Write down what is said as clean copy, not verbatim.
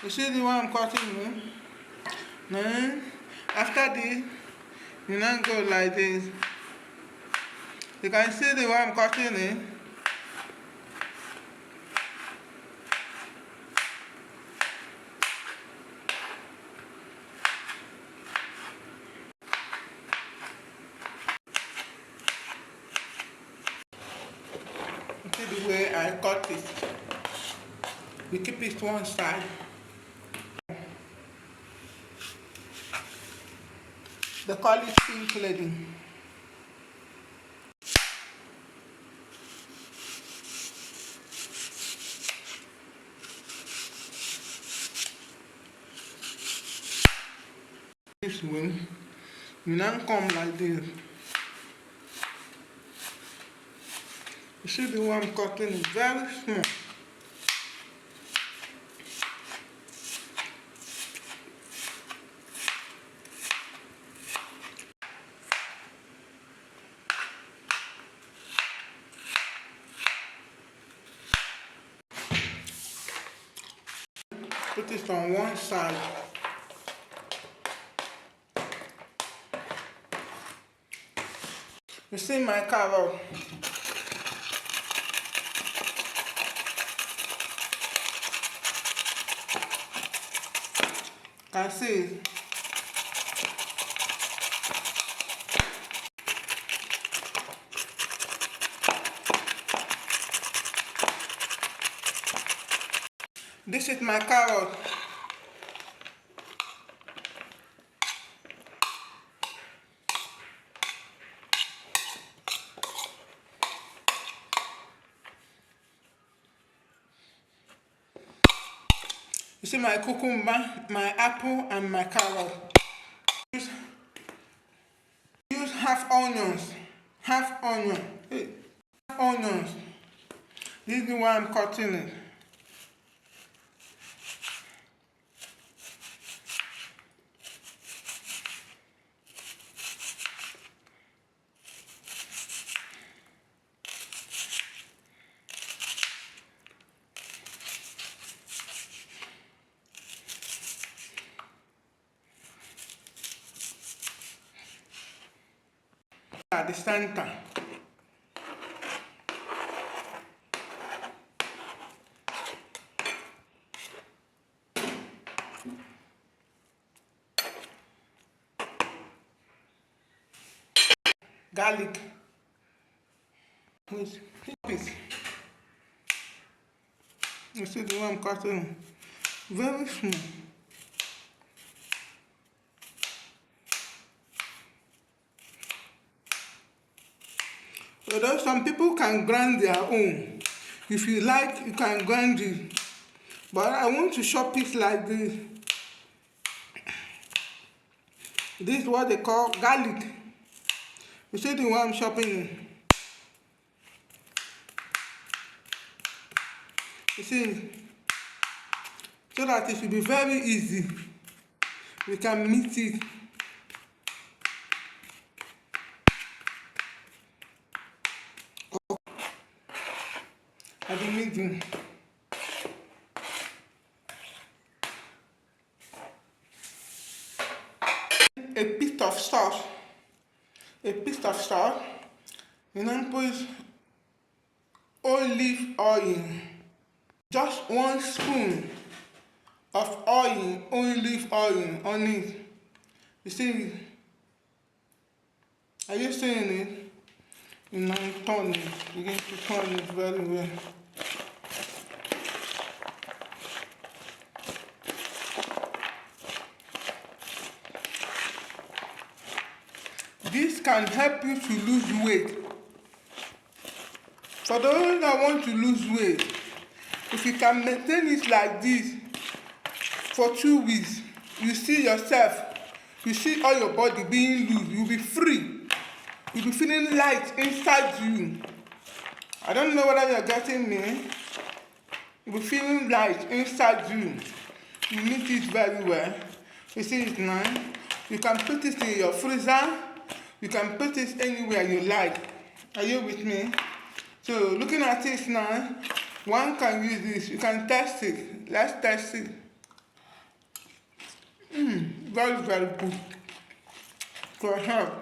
You see the one I'm cutting now? Then after this, you now go like this. You can see the one I'm cutting it. See the way I cut it. We keep it one side. They call it pink lady. This way, you now come like this. You see the one I'm cutting is very small. Put it on one side. You see my carrot. Can see it. This is my carrot. You see my cucumber, my apple, and my carrot. Use half onions. Half onion. Half onions. This is the way I'm cutting it. At the center. Garlic. With peas. You see the one I'm cutting? Very small. Although some people can grind their own. If you like, you can grind it. But I want to chop it like this. This is what they call garlic. You see the one I'm chopping it? You see? So that it will be very easy. We can mix it. At the middle. A piece of sauce. A piece of salt. And then put olive oil. Just 1 spoon of oil, olive oil on it. You see? Are you seeing it? You now turn it. Begin to turn it very well. This can help you to lose weight. For those that want to lose weight, if you can maintain it like this for 2 weeks, you see yourself, you see all your body being loose, you'll be free. You'll be feeling light inside you. I don't know whether you're getting me. You'll be feeling light inside you. You need it very well. You see it now? You can put it in your freezer. You can put it anywhere you like. Are you with me? So looking at it now, one can use this. You can test it. Let's test it. very, very good for health.